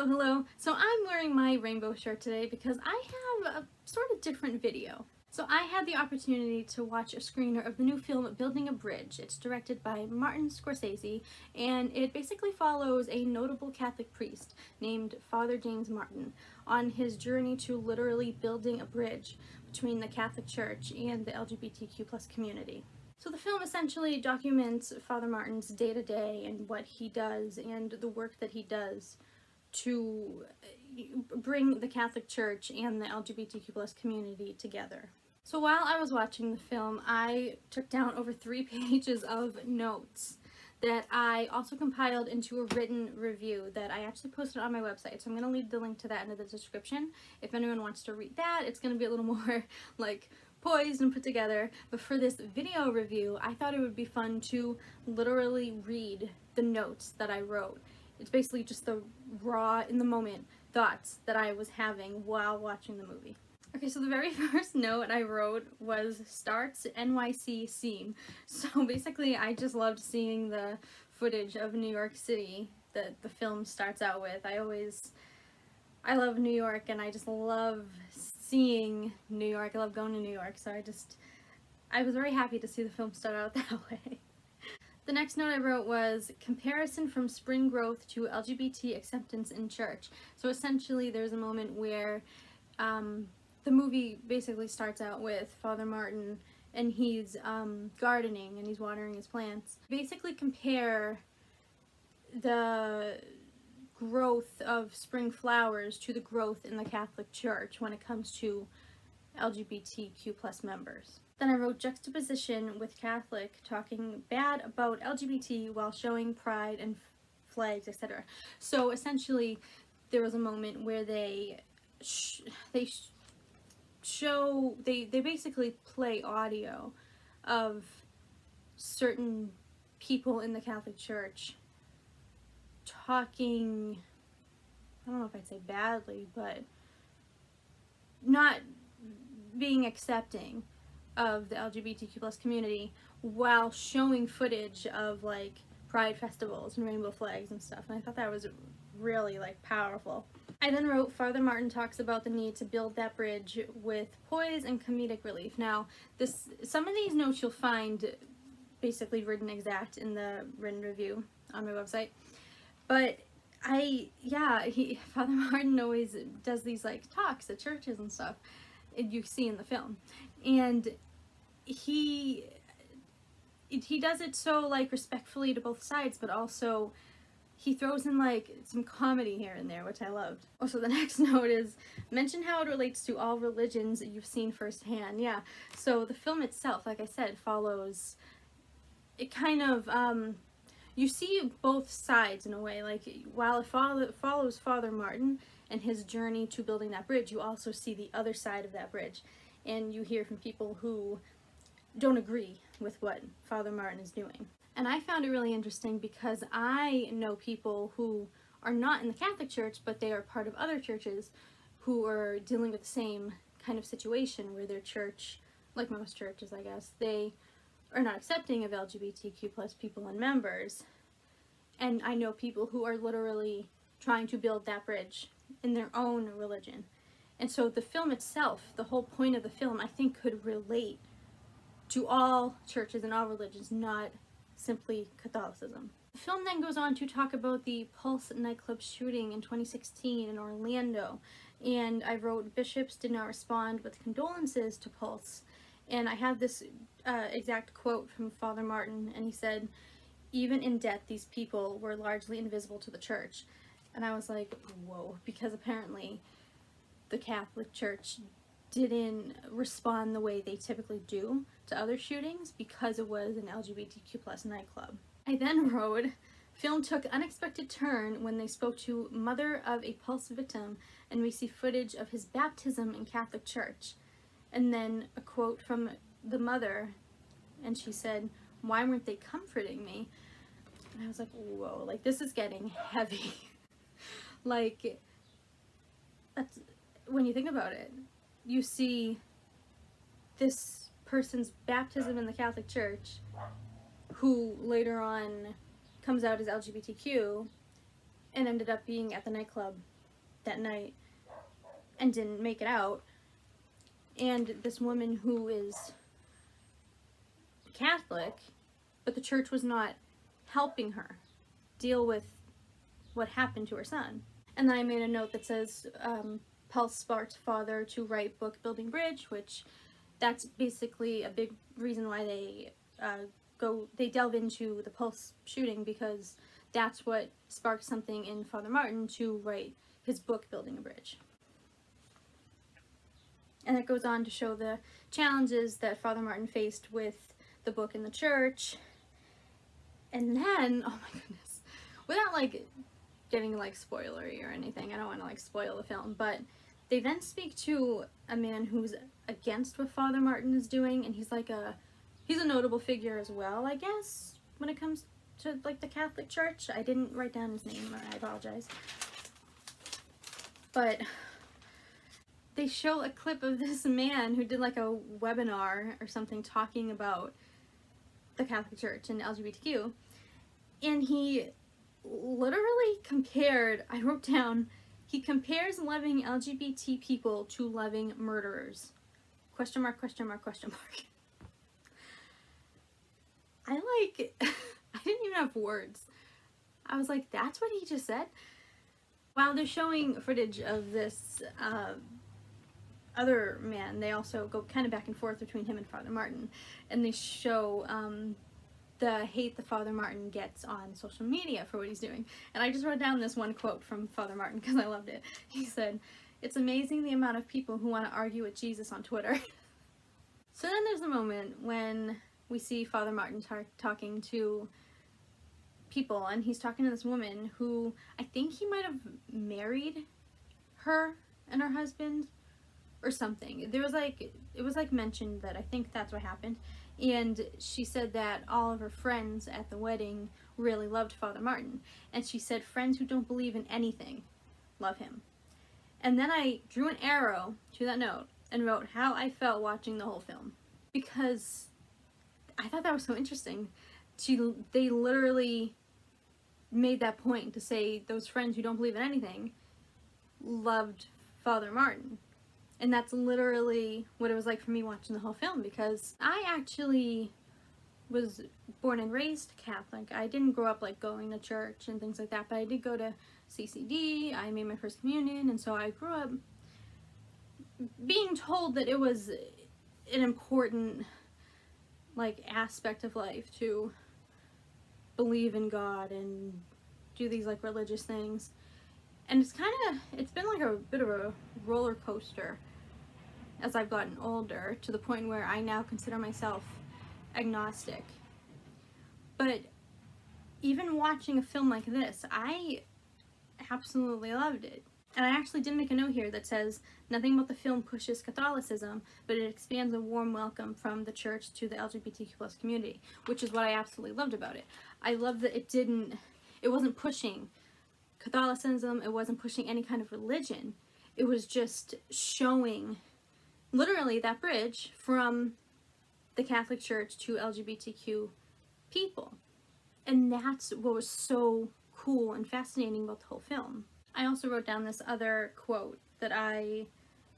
Hello. So I'm wearing my rainbow shirt today because I have a sort of different video. So I had the opportunity to watch a screener of the new film Building a Bridge. It's directed by Martin Scorsese, and it basically follows a notable Catholic priest named Father James Martin on his journey to literally building a bridge between the Catholic Church and the LGBTQ plus community. So the film essentially documents Father Martin's day-to-day and what he does and the work that he does to bring the Catholic Church and the LGBTQ plus community together. So while I was watching the film, I took down over 3 pages of notes that I also compiled into a written review that I actually posted on my website. So I'm going to leave the link to that into the description. If anyone wants to read that, it's going to be a little more like poised and put together. But for this video review, I thought it would be fun to literally read the notes that I wrote. It's basically just the raw, in the moment thoughts that I was having while watching the movie. Okay, so the very first note I wrote was starts NYC scene. So basically I just loved seeing the footage of New York City that the film starts out with. I love New York, and I just love seeing New York. I love going to New York, so I was very happy to see the film start out that way. The next note I wrote was comparison from spring growth to LGBT acceptance in church. So essentially there's a moment where the movie basically starts out with Father Martin, and he's gardening and he's watering his plants. Basically compare the growth of spring flowers to the growth in the Catholic Church when it comes to LGBTQ plus members. Then I wrote juxtaposition with Catholic talking bad about LGBT while showing pride and flags, etc. So essentially there was a moment where they basically play audio of certain people in the Catholic Church talking, I don't know if I'd say badly, but not being accepting of the LGBTQ plus community while showing footage of like pride festivals and rainbow flags and stuff, and I thought that was really like powerful. I then wrote Father Martin talks about the need to build that bridge with poise and comedic relief. Now some of these notes you'll find basically written exact in the written review on my website, but Father Martin always does these like talks at churches and stuff, and you see in the film, and he does it so like respectfully to both sides, but also he throws in like some comedy here and there, which I loved. Also, the next note is mention how it relates to all religions you've seen firsthand. Yeah, so the film itself, like I said, follows, it kind of you see both sides in a way. Like while it follows Father Martin and his journey to building that bridge, you also see the other side of that bridge, and you hear from people who don't agree with what Father Martin is doing. And I found it really interesting because I know people who are not in the Catholic Church, but they are part of other churches who are dealing with the same kind of situation where their church, like most churches I guess, they are not accepting of LGBTQ plus people and members. And I know people who are literally trying to build that bridge in their own religion. And so the film itself, the whole point of the film, I think could relate to all churches and all religions, not simply Catholicism. The film then goes on to talk about the Pulse nightclub shooting in 2016 in Orlando, and I wrote bishops did not respond with condolences to Pulse, and I have this exact quote from Father Martin, and he said, even in death these people were largely invisible to the church. And I was like, whoa, because apparently the Catholic Church didn't respond the way they typically do to other shootings because it was an LGBTQ plus nightclub. I then wrote, film took unexpected turn when they spoke to mother of a Pulse victim and we see footage of his baptism in Catholic Church. And then a quote from the mother, and she said, why weren't they comforting me? And I was like, whoa, like this is getting heavy. Like, that's, when you think about it, you see this person's baptism in the Catholic Church who later on comes out as LGBTQ and ended up being at the nightclub that night and didn't make it out. And this woman who is Catholic, but the church was not helping her deal with what happened to her son. And then I made a note that says, Pulse sparked father to write book Building Bridge, which that's basically a big reason why they delve into the Pulse shooting, because that's what sparked something in Father Martin to write his book Building a Bridge. And it goes on to show the challenges that Father Martin faced with the book in the church. And then, oh my goodness, without like getting like spoilery or anything, I don't want to like spoil the film, but they then speak to a man who's against what Father Martin is doing, and he's a notable figure as well, I guess, when it comes to like the Catholic Church. I didn't write down his name, I apologize. But they show a clip of this man who did like a webinar or something talking about the Catholic Church and LGBTQ, and he literally compared, I wrote down, he compares loving LGBT people to loving murderers. Question mark, question mark, question mark. I didn't even have words. I was like, that's what he just said? While they're showing footage of this other man, they also go kind of back and forth between him and Father Martin, and they show the hate that Father Martin gets on social media for what he's doing. And I just wrote down this one quote from Father Martin because I loved it. He said, "It's amazing the amount of people who want to argue with Jesus on Twitter." So then there's a moment when we see Father Martin talking to people, and he's talking to this woman who I think he might have married her and her husband or something. It was like mentioned that I think that's what happened. And she said that all of her friends at the wedding really loved Father Martin. And she said friends who don't believe in anything love him. And then I drew an arrow to that note and wrote how I felt watching the whole film. Because I thought that was so interesting. They literally made that point to say those friends who don't believe in anything loved Father Martin. And that's literally what it was like for me watching the whole film, because I actually was born and raised Catholic. I didn't grow up like going to church and things like that, but I did go to CCD. I made my first communion, and so I grew up being told that it was an important like aspect of life to believe in God and do these like religious things. And it's been like a bit of a roller coaster as I've gotten older, to the point where I now consider myself agnostic. But even watching a film like this, I absolutely loved it. And I actually did make a note here that says, nothing about the film pushes Catholicism, but it expands a warm welcome from the church to the LGBTQ+ community, which is what I absolutely loved about it. I love that it wasn't pushing Catholicism, it wasn't pushing any kind of religion. It was just showing literally that bridge from the Catholic Church to LGBTQ people. And that's what was so cool and fascinating about the whole film. I also wrote down this other quote that I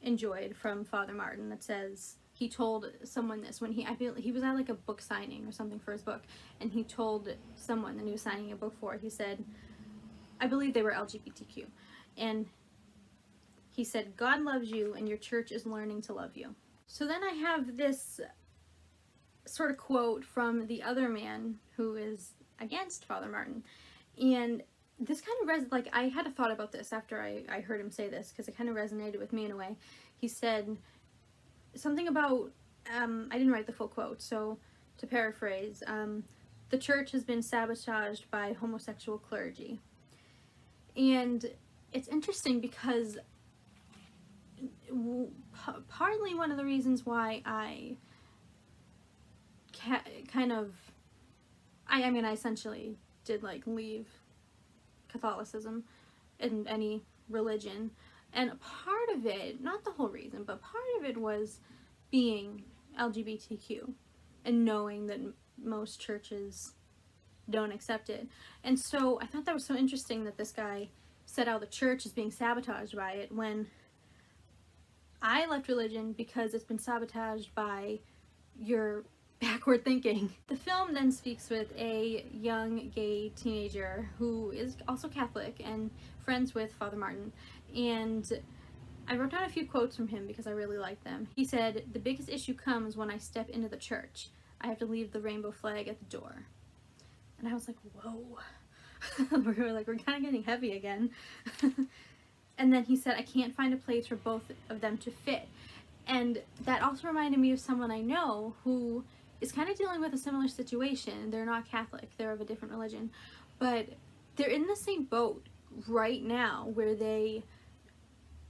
enjoyed from Father Martin that says, he told someone this when he was at like a book signing or something for his book, and he told someone that he was signing a book for, he said, I believe they were LGBTQ, and he said, God loves you and your church is learning to love you. So then I have this sort of quote from the other man who is against Father Martin, and this kind of like I had a thought about this after I heard him say this, because it kind of resonated with me in a way. He said something about, I didn't write the full quote, so to paraphrase, the church has been sabotaged by homosexual clergy. And it's interesting because partly one of the reasons why I I essentially did like leave Catholicism and any religion, and part of it, not the whole reason, but part of it was being LGBTQ and knowing that most churches don't accept it. And so I thought that was so interesting that this guy said how the church is being sabotaged by it, when I left religion because it's been sabotaged by your backward thinking. The film then speaks with a young gay teenager who is also Catholic and friends with Father Martin, and I wrote down a few quotes from him because I really like them. He said, "The biggest issue comes when I step into the church. I have to leave the rainbow flag at the door." And I was like, whoa. we're kind of getting heavy again. And then he said, "I can't find a place for both of them to fit." And that also reminded me of someone I know who is kind of dealing with a similar situation. They're not Catholic, they're of a different religion, but they're in the same boat right now where they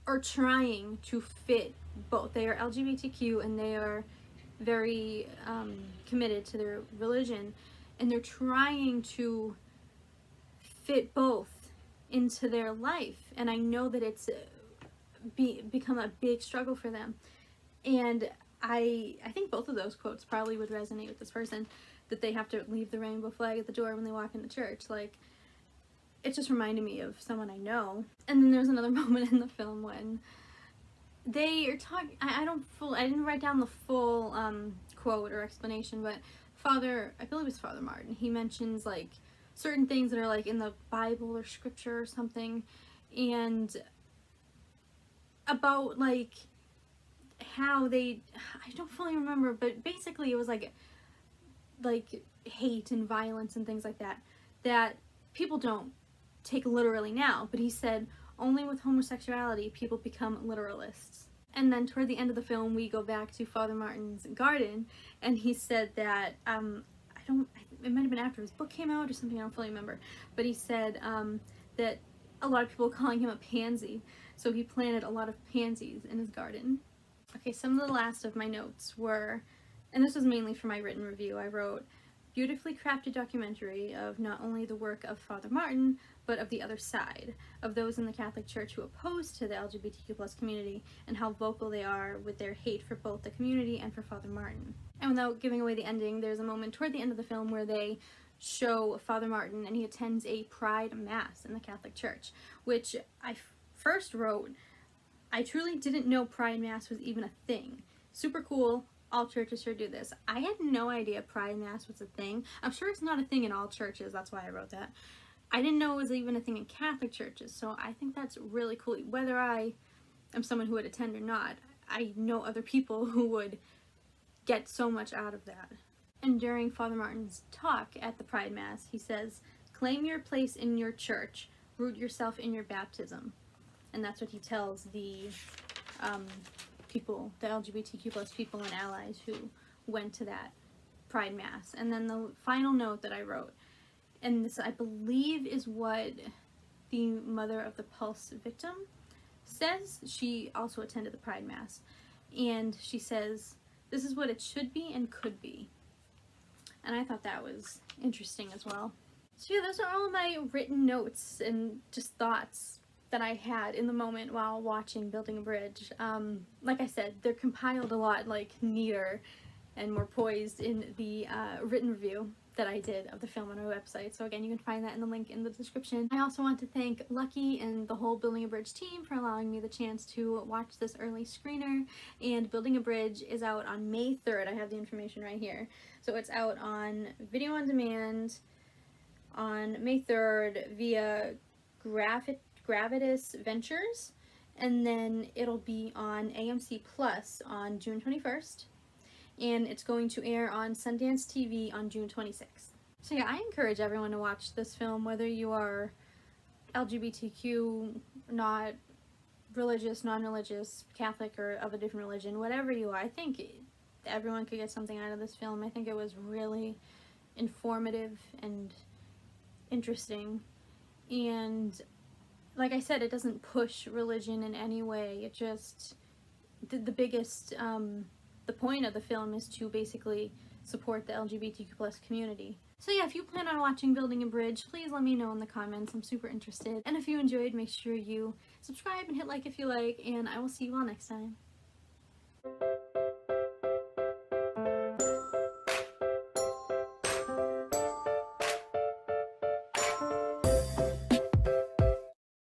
are trying to fit both. They are LGBTQ and they are very committed to their religion, and they're trying to fit both into their life, and I know that it's become a big struggle for them. And I think both of those quotes probably would resonate with this person, that they have to leave the rainbow flag at the door when they walk into church. Like, it just reminded me of someone I know. And then there's another moment in the film when they are talking, I didn't write down the full quote or explanation, but I believe it's Father Martin, he mentions like certain things that are like in the Bible or scripture or something, and about like how I don't fully remember, but basically it was like hate and violence and things like that people don't take literally now, but he said only with homosexuality people become literalists. And then toward the end of the film we go back to Father Martin's garden, and he said that it might have been after his book came out or something, I don't fully remember, but he said that a lot of people were calling him a pansy, so he planted a lot of pansies in his garden. Okay, some of the last of my notes were, and this was mainly for my written review, I wrote, "Beautifully crafted documentary of not only the work of Father Martin, but of the other side, of those in the Catholic Church who oppose to the LGBTQ+ community, and how vocal they are with their hate for both the community and for Father Martin." And without giving away the ending, there's a moment toward the end of the film where they show Father Martin and he attends a Pride Mass in the Catholic Church, which I first wrote, I truly didn't know Pride Mass was even a thing. Super cool. All churches should do this. I had no idea Pride Mass was a thing. I'm sure it's not a thing in all churches, that's why I wrote that. I didn't know it was even a thing in Catholic churches, so I think that's really cool. Whether I am someone who would attend or not, I know other people who would get so much out of that. And during Father Martin's talk at the Pride Mass, he says, "Claim your place in your church, root yourself in your baptism." And that's what he tells the people, the LGBTQ+ people and allies who went to that Pride Mass. And then the final note that I wrote, and this I believe is what the mother of the Pulse victim says. She also attended the Pride Mass, and she says, "This is what it should be and could be." And I thought that was interesting as well. So yeah, those are all of my written notes and just thoughts that I had in the moment while watching Building a Bridge. Like I said, they're compiled a lot neater and more poised in the written review that I did of the film on our website. So again, you can find that in the link in the description. I also want to thank Lucky and the whole Building a Bridge team for allowing me the chance to watch this early screener. And Building a Bridge is out on May 3rd. I have the information right here. So it's out on video on demand on May 3rd via Gravitas Ventures, and then it'll be on AMC Plus on June 21st, and it's going to air on Sundance TV on June 26th. So yeah, I encourage everyone to watch this film, whether you are LGBTQ, not religious, non-religious, Catholic, or of a different religion, whatever you are. I think everyone could get something out of this film. I think it was really informative and interesting, and like I said, it doesn't push religion in any way. It just, the biggest, the point of the film is to basically support the LGBTQ+ community. So yeah, if you plan on watching Building a Bridge, please let me know in the comments. I'm super interested. And if you enjoyed, make sure you subscribe and hit like if you like, and I will see you all next time.